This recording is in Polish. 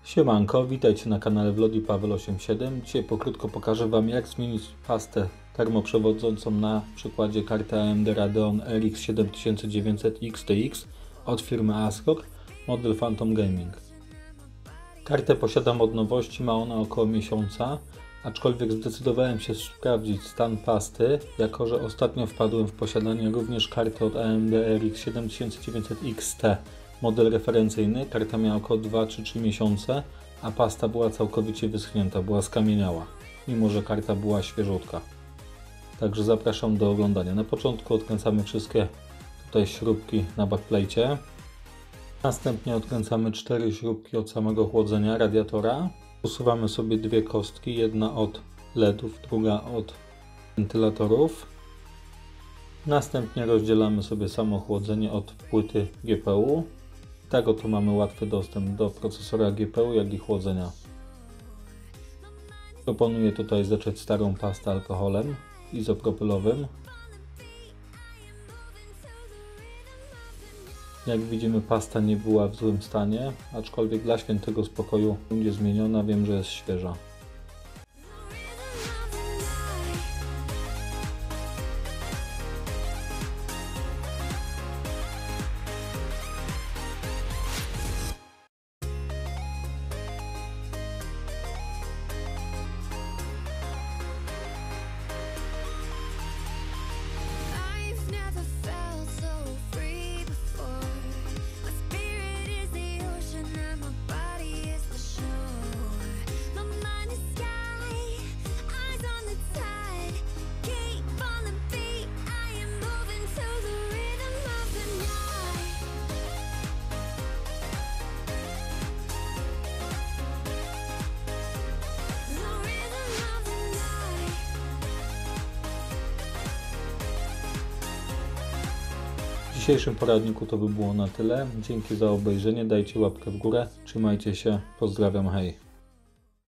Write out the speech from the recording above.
Siemanko, witajcie na kanale Vlody Paweł87. Dzisiaj pokrótko pokażę Wam, jak zmienić pastę termoprzewodzącą na przykładzie karty AMD Radeon RX 7900 XTX od firmy ASRock, model Phantom Gaming. Kartę posiadam od nowości, ma ona około miesiąca, aczkolwiek zdecydowałem się sprawdzić stan pasty, jako że ostatnio wpadłem w posiadanie również karty od AMD RX 7900 XT. Model referencyjny, karta miała około 2 czy 3 miesiące, a pasta była całkowicie wyschnięta, była skamieniała, mimo że karta była świeżutka. Także zapraszam do oglądania. Na początku odkręcamy wszystkie tutaj śrubki na backplate'cie. Następnie odkręcamy 4 śrubki od samego chłodzenia radiatora. Usuwamy sobie dwie kostki, jedna od LEDów, druga od wentylatorów. Następnie rozdzielamy sobie samo chłodzenie od płyty GPU. Tak oto mamy łatwy dostęp do procesora GPU, jak i chłodzenia. Proponuję tutaj zetrzeć starą pastę alkoholem izopropylowym. Jak widzimy, pasta nie była w złym stanie, aczkolwiek dla świętego spokoju będzie zmieniona, wiem, że jest świeża. W dzisiejszym poradniku to by było na tyle. Dzięki za obejrzenie, dajcie łapkę w górę, trzymajcie się, pozdrawiam, hej!